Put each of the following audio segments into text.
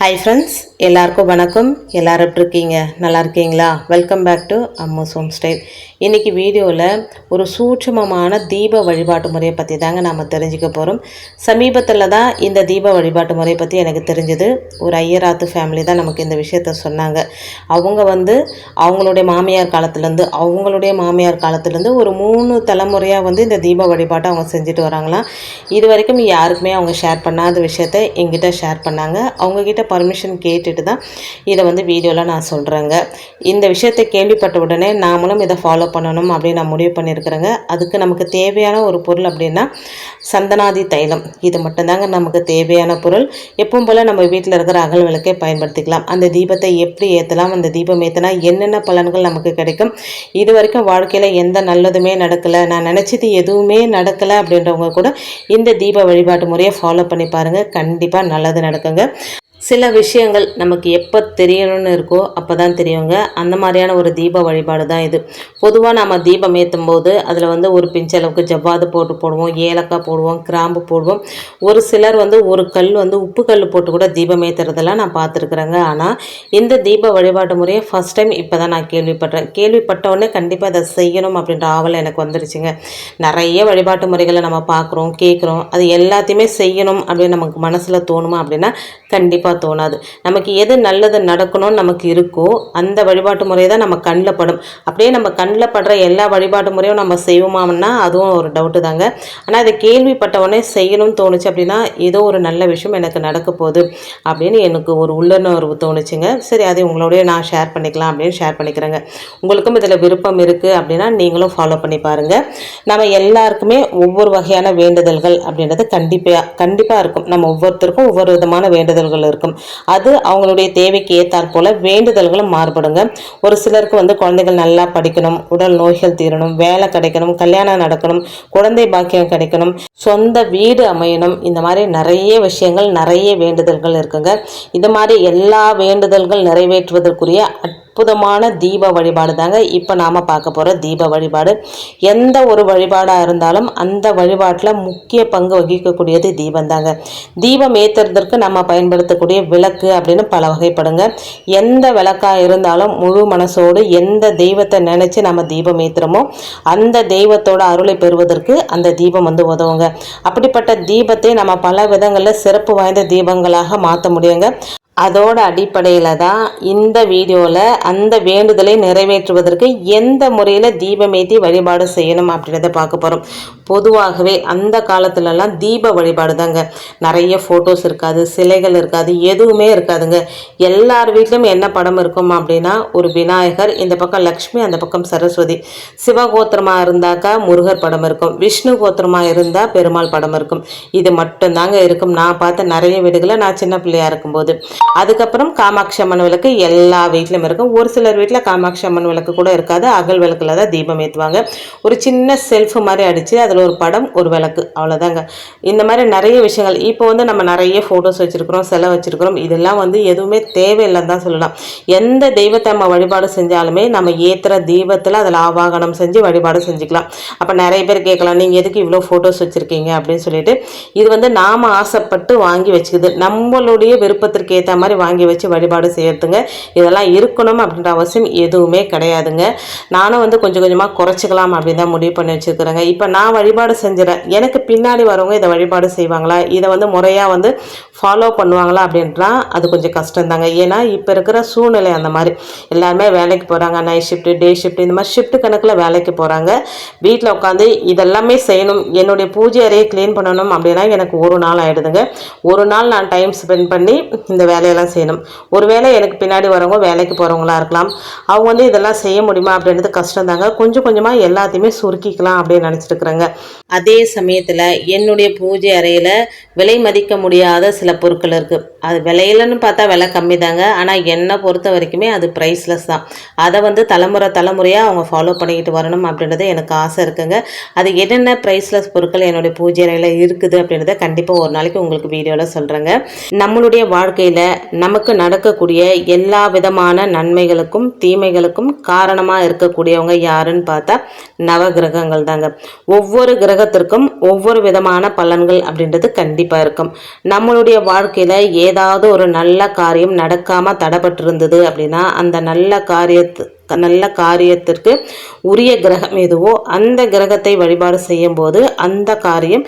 Hi friends, எல்லாருக்கும் வணக்கம். எல்லோரும் எப்படி இருக்கீங்க? நல்லா இருக்கீங்களா? Welcome back to Ammu's home style. இன்றைக்கி வீடியோவில் ஒரு சூட்சமமான தீப வழிபாட்டு முறையை பற்றி தாங்க நாம் தெரிஞ்சுக்க போகிறோம். சமீபத்தில் தான் இந்த தீப வழிபாட்டு முறையை பற்றி எனக்கு தெரிஞ்சது. ஒரு ஐயராத்து ஃபேமிலி தான் நமக்கு இந்த விஷயத்த சொன்னாங்க. அவங்க அவங்களுடைய மாமியார் காலத்துலேருந்து ஒரு 3 தலைமுறையாக இந்த தீப வழிபாட்டை அவங்க செஞ்சுட்டு வராங்களாம். இது வரைக்கும் யாருக்குமே அவங்க ஷேர் பண்ணாத விஷயத்த எங்கிட்ட ஷேர் பண்ணாங்க. அவங்கக்கிட்ட பர்மிஷன் கேட்டுட்டு தான் இதை வீடியோவில் நான் சொல்கிறேங்க. இந்த விஷயத்தை கேள்விப்பட்ட உடனே நாமளும் இதை ஃபாலோ பண்ணணும் அப்படின்னு நான் முடிவு பண்ணியிருக்கிறேங்க. அதுக்கு நமக்கு தேவையான ஒரு பொருள் அப்படின்னா சந்தனாதி தைலம். இது மட்டும்தாங்க நமக்கு தேவையான பொருள். எப்பவும் போல் நம்ம வீட்டில் இருக்கிற அகல் விளக்கை பயன்படுத்திக்கலாம். அந்த தீபத்தை எப்படி ஏற்றலாம், அந்த தீபம் ஏற்றினா என்னென்ன பலன்கள் நமக்கு கிடைக்கும், இது வரைக்கும் வாழ்க்கையில் எந்த நல்லதுமே நடக்கலை, நான் நினச்சது எதுவுமே நடக்கலை அப்படின்றவங்க கூட இந்த தீப வழிபாட்டு முறையை ஃபாலோ பண்ணி பாருங்கள். கண்டிப்பாக நல்லது நடக்குங்க. சில விஷயங்கள் நமக்கு எப்போ தெரியணும்னு இருக்கோ அப்போ தான் தெரியுங்க. அந்த மாதிரியான ஒரு தீப வழிபாடு தான் இது. பொதுவாக நம்ம தீபம் ஏற்றும் போது அதில் ஒரு பிஞ்சளவுக்கு ஜவ்வாது போடுவோம், ஏலக்காய் போடுவோம், கிராம்பு போடுவோம். ஒரு சிலர் ஒரு கல் உப்பு கல் போட்டு கூட தீபம் ஏற்றுறதெல்லாம் நான் பார்த்துருக்குறேங்க. ஆனால் இந்த தீப வழிபாட்டு முறையை ஃபஸ்ட் டைம் இப்போ தான் நான் கேள்விப்பட்டவுடனே கண்டிப்பாக அதை செய்யணும் அப்படின்ற ஆவல் எனக்கு வந்துருச்சுங்க. நிறைய வழிபாட்டு முறைகளை நம்ம பார்க்குறோம், கேட்குறோம். அது எல்லாத்தையுமே செய்யணும் அப்படின்னு நமக்கு மனசில் தோணுமா அப்படின்னா கண்டிப்பாக தோணாது. நமக்கு எது நல்லது நடக்கணும்னு நமக்கு இருக்கோ அந்த வழிபாட்டு முறை தான் நம்ம கண்ணில் படும். அப்படியே நம்ம கண்ணில் படுற எல்லா வழிபாட்டு முறையும் நம்ம செய்வோமான்னா அதுவும் ஒரு டவுட்டு தாங்க. ஆனால் இதை கேள்விப்பட்டவொடனே செய்யணும்னு தோணுச்சு அப்படின்னா ஏதோ ஒரு நல்ல விஷயம் எனக்கு நடக்க போகுது அப்படின்னு எனக்கு ஒரு உள்ளுணர்வு தோணுச்சுங்க. சரி, அதை உங்களோடய நான் ஷேர் பண்ணிக்கலாம் அப்படின்னு ஷேர் பண்ணிக்கிறேங்க. உங்களுக்கும் இதில் விருப்பம் இருக்குது அப்படின்னா நீங்களும் ஃபாலோ பண்ணி பாருங்கள். நம்ம எல்லாருக்குமே ஒவ்வொரு வகையான வேண்டுதல்கள் அப்படின்றது கண்டிப்பாக இருக்கும். நம்ம ஒவ்வொருத்தருக்கும் ஒவ்வொரு விதமான வேண்டுதல்கள் இருக்கும். அது அவங்களுடைய தேவைக்கு ஏற்றாற் போல வேண்டுதல்களும் மாறுபடுங்க. ஒரு சிலருக்கு குழந்தைகள் நல்லா படிக்கணும், உடல் நோய்கள் தீரணும், வேலை கிடைக்கணும், கல்யாணம் நடக்கணும், குழந்தை பாக்கியம் கிடைக்கணும், சொந்த வீடு அமையணும். இந்த மாதிரி நிறைய விஷயங்கள், நிறைய வேண்டுதல்கள் இருக்குங்க. இந்த மாதிரி எல்லா வேண்டுதல்கள் நிறைவேற்றுவதற்குரிய அற்புதமான தீப வழிபாடு தாங்க இப்போ நாம் பார்க்க போகிற தீப வழிபாடு. எந்த ஒரு வழிபாடாக இருந்தாலும் அந்த வழிபாட்டில் முக்கிய பங்கு வகிக்கக்கூடியது தீபம் தாங்க. தீபம் ஏற்றுறதுக்கு நம்ம பயன்படுத்தக்கூடிய விளக்கு அப்படின்னு பல வகைப்படுங்க. எந்த விளக்காக இருந்தாலும் முழு மனசோடு எந்த தெய்வத்தை நினச்சி நம்ம தீபம் ஏற்றுறோமோ அந்த தெய்வத்தோட அருளை பெறுவதற்கு அந்த தீபம் உதவுங்க. அப்படிப்பட்ட தீபத்தை நம்ம பல விதங்களில் சிறப்பு வாய்ந்த தீபங்களாக மாற்ற முடியுங்க. அதோட அடிப்படையில் தான் இந்த வீடியோவில் அந்த வேண்டுதலை நிறைவேற்றுவதற்கு எந்த முறையில் தீபமேற்றி வழிபாடு செய்யணும் அப்படின்றத பார்க்க போகிறோம். பொதுவாகவே அந்த காலத்துலலாம் தீப வழிபாடு தாங்க. நிறைய ஃபோட்டோஸ் இருக்காது, சிலைகள் இருக்காது, எதுவுமே இருக்காதுங்க. எல்லார் வீட்லையும் என்ன படம் இருக்கும் அப்படின்னா ஒரு விநாயகர், இந்த பக்கம் லக்ஷ்மி, அந்த பக்கம் சரஸ்வதி. சிவகோத்திரமாக இருந்தாக்கா முருகர் படம் இருக்கும், விஷ்ணு கோத்திரமாக இருந்தால் பெருமாள் படம் இருக்கும். இது மட்டும்தாங்க இருக்கும் நான் பார்த்த நிறைய வீடுகளை நான் சின்ன பிள்ளையாக இருக்கும்போது. அதுக்கப்புறம் காமாட்சி அம்மன் விளக்கு எல்லா வீட்லையும் இருக்கும். ஒரு சிலர் வீட்டில் காமாட்சி அம்மன் விளக்கு கூட இருக்காது, அகல் விளக்குல தான் தீபம் ஏற்றுவாங்க. ஒரு சின்ன செல்ஃப் மாதிரி அடித்து அதில் ஒரு படம், ஒரு விளக்கு, அவ்வளோதாங்க. இந்த மாதிரி நிறைய விஷயங்கள். இப்போ நம்ம நிறைய ஃபோட்டோஸ் வச்சுருக்கிறோம், சிலை வச்சுருக்கிறோம். இதெல்லாம் எதுவுமே தேவையில்லைன்னு தான் சொல்லலாம். எந்த தெய்வத்தை நம்ம வழிபாடு செஞ்சாலுமே நம்ம ஏற்றுற தீபத்தில் அதில் ஆவாகனம் செஞ்சு வழிபாடு செஞ்சுக்கலாம். அப்போ நிறைய பேர் கேட்கலாம், நீங்கள் எதுக்கு இவ்வளோ ஃபோட்டோஸ் வச்சுருக்கீங்க அப்படின்னு சொல்லிட்டு. இது நாம் ஆசைப்பட்டு வாங்கி வச்சுக்குது, நம்மளுடைய விருப்பத்திற்கு ஏற்ற மாதிரி வாங்கி வச்சு வழிபாடு செய்யறதுங்க. இதெல்லாம் இருக்கணும் அப்படின்ற அவசியம் எதுவுமே கிடையாதுங்க. நானும் கொஞ்சம் கொஞ்சமாக குறைச்சிக்கலாம் அப்படின்னு தான் முடிவு பண்ணி வச்சுருக்கிறேங்க. இப்போ நான் வழிபாடு செஞ்சிடறேன், எனக்கு பின்னாடி வரவங்க இதை வழிபாடு செய்வாங்களா, இதை முறையாக ஃபாலோ பண்ணுவாங்களா அப்படின்றா அது கொஞ்சம் கஷ்டம்தாங்க. ஏன்னா இப்போ இருக்கிற சூழ்நிலை அந்த மாதிரி. எல்லாருமே வேலைக்கு போகிறாங்க, நைட் ஷிஃப்ட்டு, டே ஷிஃப்ட், இந்த மாதிரி ஷிஃப்ட் கணக்கில் வேலைக்கு போகிறாங்க. வீட்டில் உட்காந்து இதெல்லாமே செய்யணும், என்னுடைய பூஜை அறையை க்ளீன் பண்ணணும் அப்படின்னா எனக்கு ஒரு நாள் ஆகிடுதுங்க. ஒரு நாள் நான் டைம் ஸ்பெண்ட் பண்ணி இந்த வேலையெல்லாம் செய்யணும். ஒருவேளை எனக்கு பின்னாடி வரவங்க வேலைக்கு போகிறவங்களா இருக்கலாம், அவங்க இதெல்லாம் செய்ய முடியுமா அப்படின்றது கஷ்டம் தாங்க. கொஞ்சம் கொஞ்சமாக எல்லாத்தையுமே சுருக்கிக்கலாம் அப்படின்னு நினச்சிட்டு இருக்கிறேங்க. அதே சமயத்தில் என்னுடைய பூஜை அறையில் விலை மதிக்க முடியாத சில பொருட்கள் இருக்குது. அது விலையிலன்னு பார்த்தா விலை கம்மி தாங்க. ஆனால் என்னை பொறுத்த வரைக்குமே அது ப்ரைஸ்லெஸ் தான். அதை தலைமுறையாக அவங்க ஃபாலோ பண்ணிக்கிட்டு வரணும் அப்படின்றது எனக்கு ஆசை இருக்குங்க. அது என்னென்ன ப்ரைஸ்லெஸ் பொருட்கள் என்னுடைய பூஜை அறையில் இருக்குது அப்படின்றத கண்டிப்பாக ஒரு நாளைக்கு உங்களுக்கு வீடியோவில் சொல்கிறேங்க. நம்மளுடைய வாழ்க்கையில் நமக்கு நடக்கக்கூடிய எல்லா விதமான நன்மைகளுக்கும் தீமைகளுக்கும் காரணமாக இருக்கக்கூடியவங்க யாருன்னு பார்த்தா நவகிரகங்கள் தாங்க. ஒவ்வொரு கிரகத்திற்கும் ஒவ்வொரு விதமான பலன்கள் அப்படின்றது கண்டிப்பாக இருக்கும். நம்மளுடைய வாழ்க்கையில் ஏதாவது ஒரு நல்ல காரியம் நடக்காமல் தடைப்பட்டிருந்தது அப்படின்னா அந்த நல்ல காரியத்திற்கு உரிய கிரகம் எதுவோ அந்த கிரகத்தை வழிபாடு செய்யும் போது அந்த காரியம்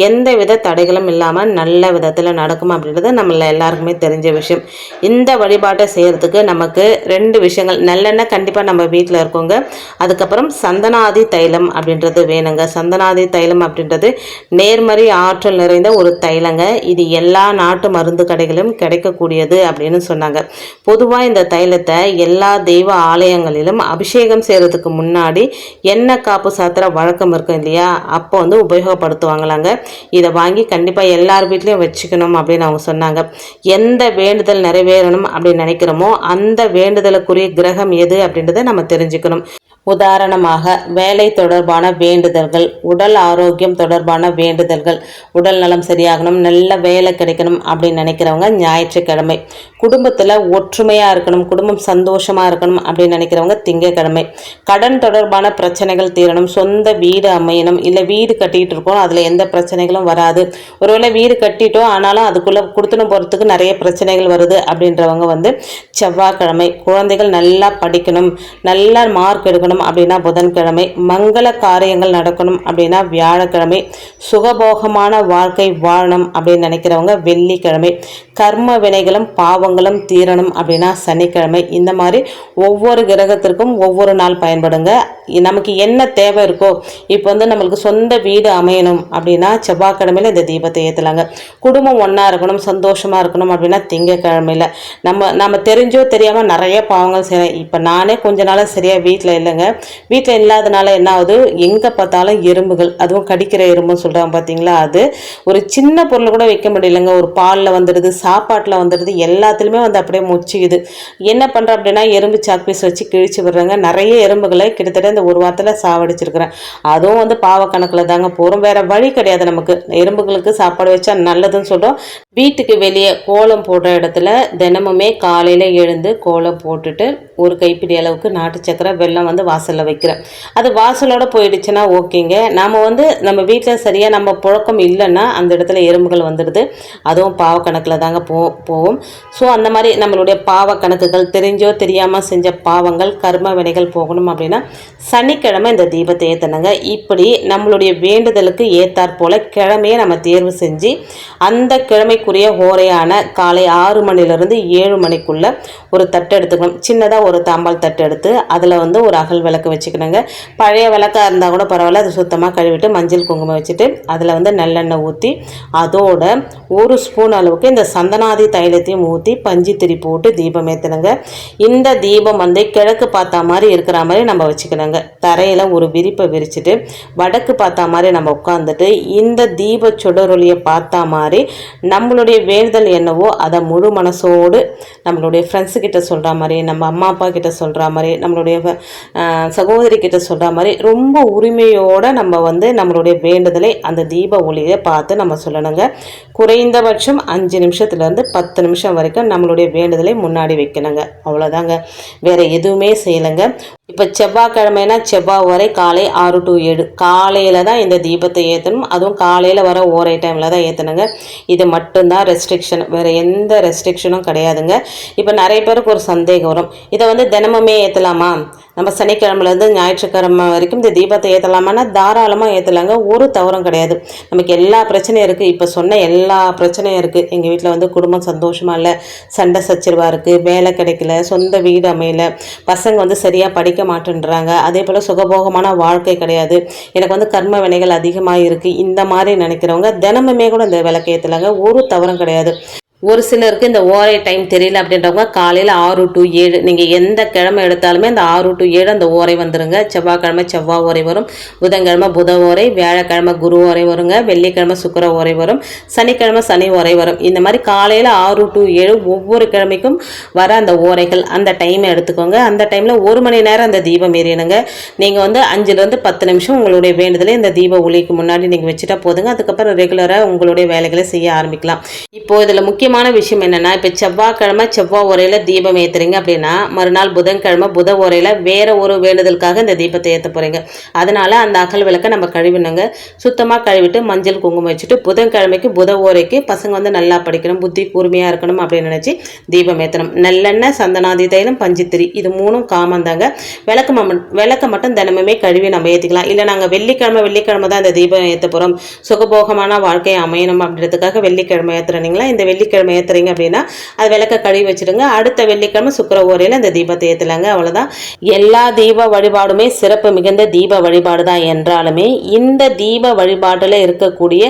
எந்தவித தடைகளும் இல்லாமல் நல்ல விதத்தில் நடக்கும் அப்படின்றது நம்மள எல்லாருக்குமே தெரிஞ்ச விஷயம். இந்த வழிபாட்டை செய்கிறதுக்கு நமக்கு 2 விஷயங்கள், நல்லெண்ணெய் கண்டிப்பாக நம்ம வீட்டில் இருக்கோங்க. அதுக்கப்புறம் சந்தனாதி தைலம் அப்படின்றது வேணுங்க. சந்தனாதி தைலம் அப்படின்றது நேர்மறை ஆற்றல் நிறைந்த ஒரு தைலங்க. இது எல்லா நாட்டு மருந்து கடைகளிலும் கிடைக்கக்கூடியது அப்படின்னு சொன்னாங்க. பொதுவாக இந்த தைலத்தை எல்லா தெய்வ ஆலயங்கள் அபிஷேகம் செய்யறதுக்கு முன்னாடி எண்ணெய் காப்பு சாத்திர வழக்கம் இருக்கும் இல்லையா, அப்போ வந்து உபயோகப்படுத்துவாங்களாங்க. இதை வாங்கி கண்டிப்பாக எல்லார் வீட்லையும் வச்சுக்கணும் அப்படின்னு அவங்க சொன்னாங்க. எந்த வேண்டுதல் நிறைவேறணும் அப்படின்னு நினைக்கிறோமோ அந்த வேண்டுதலுக்குரிய கிரகம் எது அப்படின்றத நம்ம தெரிஞ்சுக்கணும். உதாரணமாக வேலை தொடர்பான வேண்டுதல்கள், உடல் ஆரோக்கியம் தொடர்பான வேண்டுதல்கள், உடல் நலம் சரியாகணும், நல்ல வேலை கிடைக்கணும் அப்படின்னு நினைக்கிறவங்க ஞாயிற்றுக்கிழமை. குடும்பத்தில் ஒற்றுமையாக இருக்கணும், குடும்பம் சந்தோஷமாக இருக்கணும் அப்படின்னு நினைக்கிறவங்க திங்கக்கிழமை. கடன் தொடர்பான பிரச்சனைகள் தீரணும், சொந்த வீடு அமையணும், இல்லை வீடு கட்டிகிட்டு இருக்கோம் அதில் எந்த பிரச்சனைகளும் வராது, ஒருவேளை வீடு கட்டிட்டோம் ஆனாலும் அதுக்குள்ளே கொடுத்துன்னு போகிறதுக்கு நிறைய பிரச்சனைகள் வருது அப்படின்றவங்க வந்து செவ்வாய்க்கிழமை. குழந்தைகள் நல்லா படிக்கணும், நல்ல மார்க் எடுக்கணும் அப்படின்னா புதன்கிழமை. மங்கள காரியங்கள் நடக்கணும் அப்படின்னா வியாழக்கிழமை. சுகபோகமான வாழ்க்கை வாழணும் அப்படின்னு நினைக்கிறவங்க வெள்ளிக்கிழமை. கர்ம வினைகளும் பாவங்களும் தீரணும் அப்படின்னா சனிக்கிழமை. இந்த மாதிரி ஒவ்வொரு கிரகத்திற்கும் ஒவ்வொரு நாள் பயன்படுங்க. நமக்கு என்ன தேவை இருக்கோ, இப்போ வந்து நம்மளுக்கு சொந்த வீடு அமையணும் அப்படின்னா செவ்வாய்க்கிழமையில இந்த தீபத்தை ஏற்றலாங்க. குடும்பம் ஒன்றா இருக்கணும், சந்தோஷமாக இருக்கணும் அப்படின்னா திங்கக்கிழமையில். நம்ம தெரிஞ்சோ தெரியாமல் நிறைய பாவங்கள் செய்யணும். இப்போ நானே கொஞ்ச நாளாக சரியாக வீட்டில் இல்லைங்க. வீட்டில் இல்லாதனால என்ன ஆகுது, எங்கே பார்த்தாலும் எறும்புகள், அதுவும் கடிக்கிற எறும்புன்னு சொல்கிறாங்க பார்த்தீங்களா, அது ஒரு சின்ன பொருள் கூட வைக்க முடியலைங்க. ஒரு பாலில் வந்துடுது, சாப்பாட்டில் வந்துடுது, எல்லாத்துலேயுமே வந்து அப்படியே முச்சிக்குது. என்ன பண்ணுறேன் அப்படின்னா எறும்பு சாக்பீஸ் வச்சு கிழிச்சு விடுறாங்க. நிறைய எறும்புகளை கிட்டத்தட்ட இந்த ஒரு வாரத்தில் சாவடிச்சிருக்கிறேன். அதுவும் வந்து பாவக்கணக்கில் தாங்க போகிறோம், வேறு வழி கிடையாது நமக்கு. எறும்புகளுக்கு சாப்பாடு வச்சா நல்லதுன்னு சொல்கிறோம். வீட்டுக்கு வெளியே கோலம் போடுற இடத்துல தினமுமே காலையில் எழுந்து கோலம் போட்டுட்டு ஒரு கைப்பிடி அளவுக்கு நாட்டு சக்கரை வெல்லம் வந்து வாசலில் வைக்கிறேன். அது வாசலோடு போயிடுச்சுன்னா ஓகேங்க. நம்ம வீட்டில் சரியாக நம்ம புழக்கம் இல்லைன்னா அந்த இடத்துல எறும்புகள் வந்துடுது. அதுவும் பாவக்கணக்கில் தாங்க போவோம். ஸோ அந்த மாதிரி நம்மளுடைய பாவக்கணக்குகள், தெரிஞ்சோ தெரியாமல் செஞ்ச பாவங்கள், கர்ம வினைகள் போகணும் அப்படின்னா சனிக்கிழமை இந்த தீபத்தை ஏற்றணுங்க. இப்படி நம்மளுடைய வேண்டுதலுக்கு ஏற்றாற் போல் கிழமையை நம்ம தேர்வு செஞ்சு அந்த கிழமைக்குரிய ஹோரையான காலை 6 மணிலேருந்து 7 மணிக்குள்ளே ஒரு தட்டு எடுத்துக்கணும். சின்னதாக ஒரு தாம்பால் தட்டு எடுத்து அதில் வந்து ஒரு அகல் விளக்கு வச்சுக்கணுங்க. பழைய விளக்காக இருந்தால் கூட பரவாயில்ல, அது சுத்தமாக கழுவிட்டு மஞ்சள் குங்குமம் வச்சுட்டு அதில் வந்து நல்லெண்ணெய் ஊற்றி அதோட 1 ஸ்பூன் அளவுக்கு இந்த சந்தனாதி தைலத்தையும் ஊற்றி பஞ்சு திரி போட்டு தீபம் ஏற்றணுங்க. இந்த தீபம் வந்து கிழக்கு பார்த்தா மாதிரி இருக்கிற மாதிரி நம்ம வச்சுக்கணுங்க. தரையில் ஒரு விரிப்பை விரிச்சுட்டு வடக்கு பார்த்தா மாதிரி நம்ம உட்காந்துட்டு இந்த தீப சுடரொலியை பார்த்தா மாதிரி நம்மளுடைய வேண்டுதல் என்னவோ அதை முழு மனசோடு நம்மளுடைய ஃப்ரெண்ட்ஸு கிட்ட சொல்கிற மாதிரி, நம்ம அம்மா அப்பா கிட்ட சொல்கிற மாதிரி, நம்மளுடைய சகோதரி கிட்ட சொல்கிற மாதிரி ரொம்ப உரிமையோடு நம்ம வந்து நம்மளுடைய வேண்டுதலை அந்த தீப ஒளியை பார்த்து நம்ம சொல்லணுங்க. குறைந்தபட்சம் 5 நிமிஷத்துலேருந்து 10 நிமிஷம் வரைக்கும் நம்மளுடைய வேண்டுதலை முன்னாடி வைக்கணுங்க. அவ்வளோதாங்க, வேறு எதுவுமே செய்யலைங்க. இப்போ செவ்வாய்க்கிழமைனா செவ்வாய் வரை காலை 6 to 7 காலையில் தான் இந்த தீபத்தை ஏற்றணும். அதுவும் காலையில் வர ஓரை டைமில் தான் ஏற்றணுங்க. இது மட்டும்தான் ரெஸ்ட்ரிக்ஷன், வேறு எந்த ரெஸ்ட்ரிக்ஷனும் கிடையாதுங்க. இப்போ நிறைய பேருக்கு ஒரு சந்தேகம் வரும், இதை வந்து தினமுமே ஏற்றலாமா, நம்ம சனிக்கிழமைலேருந்து ஞாயிற்றுக்கிழமை வரைக்கும் இந்த தீபத்தை ஏற்றலாமான்னா தாராளமாக ஏற்றலாங்க, ஒரு தவறும் கிடையாது. நமக்கு எல்லா பிரச்சனையும் இருக்குது, இப்போ சொன்ன எல்லா பிரச்சனையும் இருக்குது. எங்கள் வீட்டில் வந்து குடும்பம் சந்தோஷமாக இல்லை, சண்டை சச்சரவாக இருக்குது, வேலை கிடைக்கல, சொந்த வீடு அமையல, பசங்க வந்து சரியாக படிக்க மாட்டேன்றாங்க, அதே போல் சுகபோகமான வாழ்க்கை கிடையாது, எனக்கு வந்து கர்ம வினைகள் அதிகமாக இருக்குது, இந்த மாதிரி நினைக்கிறவங்க தினமுமே கூட இந்த விளக்கு ஏற்றலாங்க, ஒரு தவறும் கிடையாது. ஒரு சிலருக்கு இந்த ஓரை டைம் தெரியல அப்படின்றவங்க காலையில் 6 to 7 நீங்கள் எந்த கிழமை எடுத்தாலுமே அந்த 6 to 7 அந்த ஓரை வந்துடுங்க. செவ்வாய்க்கிழமை செவ்வாய் ஓரை வரும், புதன்கிழமை புத ஓரை, வியாழக்கிழமை குரு ஓரை வருங்க, வெள்ளிக்கிழமை சுக்கிர ஓரை வரும், சனிக்கிழமை சனி ஓரை வரும். இந்த மாதிரி காலையில் 6 to 7 ஒவ்வொரு கிழமைக்கும் வர அந்த ஓரைகள் அந்த டைமை எடுத்துக்கோங்க. அந்த டைமில் 1 மணி நேரம் அந்த தீபம் எரியணுங்க. நீங்கள் வந்து 5லேருந்து 10 நிமிஷம் உங்களுடைய வேண்டுதலை இந்த தீப ஒளிக்கு முன்னாடி நீங்கள் வச்சுட்டா போதுங்க. அதுக்கப்புறம் ரெகுலராக உங்களுடைய வேலைகளை செய்ய ஆரம்பிக்கலாம். இப்போது இதில் முக்கியமாக முக்கியமான விஷயம் என்னென்னா, இப்போ செவ்வாய்க்கிழமை செவ்வாய் உரையில் தீபம் ஏற்றுறீங்க அப்படின்னா, மறுநாள் புதன்கிழமை புத உரையில் வேறு ஒரு வேண்டுதலுக்காக இந்த தீபத்தை ஏற்ற போகிறீங்க. அதனால் அந்த அகல் விளக்கை நம்ம கழுவினுங்க. சுத்தமாக கழுவிட்டு மஞ்சள் குங்குமம் வச்சுட்டு புதன்கிழமைக்கு புத ஓரைக்கு பசங்க வந்து நல்லா படிக்கணும், புத்தி கூர்மையாக இருக்கணும் அப்படின்னு நினச்சி தீபம் ஏற்றணும். நல்லெண்ணெய், சந்தனாதி தைலம், பஞ்சுத்திரி இது 3ம் காமன் தாங்க. விளக்க மட்டும் தினமுமே கழுவி நம்ம ஏற்றிக்கலாம். இல்லை நாங்கள் வெள்ளிக்கிழமை தான் இந்த தீபம் ஏற்ற போகிறோம், சுகபோகமான வாழ்க்கை அமையணும் அப்படின்றதுக்காக வெள்ளிக்கிழமை ஏற்றுறீங்களா, இந்த வெள்ளிக்கிழமை ஏற்றுறீங்க அப்படின்னா அது விளக்க கழுவி வச்சுடுங்க. அடுத்த வெள்ளிக்கிழமை சுக்கிர ஓரையில் இந்த தீபத்தை ஏற்றலாங்க. அவ்வளோதான். எல்லா தீப வழிபாடுமே சிறப்பு மிகுந்த தீப வழிபாடு தான் என்றாலுமே இந்த தீப வழிபாட்டில் இருக்கக்கூடிய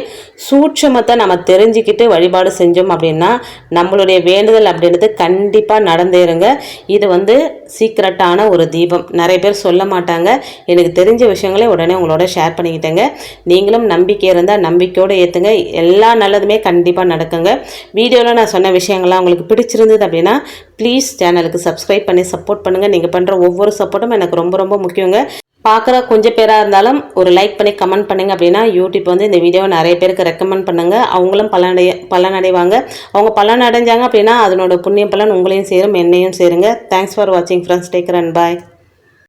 சூட்சமத்தை நம்ம தெரிஞ்சுக்கிட்டு வழிபாடு செஞ்சோம் அப்படின்னா நம்மளுடைய வேண்டுதல் அப்படின்றது கண்டிப்பாக நடந்தேருங்க. இது வந்து சீக்ரெட்டான ஒரு தீபம். நிறைய பேர் சொல்ல மாட்டாங்க. எனக்கு தெரிஞ்ச விஷயங்களே உடனே உங்களோட ஷேர் பண்ணிக்கிட்டேங்க. நீங்களும் நம்பிக்கை இருந்தால் நம்பிக்கையோடு ஏற்றுங்க. எல்லா நல்லதுமே கண்டிப்பாக நடக்குங்க. வீடியோவில் நான் சொன்ன விஷயங்கள்லாம் உங்களுக்கு பிடிச்சிருந்தது அப்படின்னா ப்ளீஸ் சேனலுக்கு சப்ஸ்கிரைப் பண்ணி சப்போர்ட் பண்ணுங்கள். நீங்கள் பண்ணுற ஒவ்வொரு சப்போர்ட்டும் எனக்கு ரொம்ப ரொம்ப முக்கியங்க. பார்க்குற கொஞ்சம் பேராக இருந்தாலும் ஒரு லைக் பண்ணி கமெண்ட் பண்ணுங்க அப்படின்னா யூடியூப் வந்து இந்த வீடியோவை நிறைய பேருக்கு ரெக்கமெண்ட் பண்ணுங்கள். அவங்களும் பலனடைவாங்க. அவங்க பலன் அடைஞ்சாங்க அப்படின்னா அதனோட புண்ணிய பலன் உங்களையும் சேரும், என்னையும் சேருங்க. தேங்க்ஸ் ஃபார் வாட்சிங் friends. Take care and bye.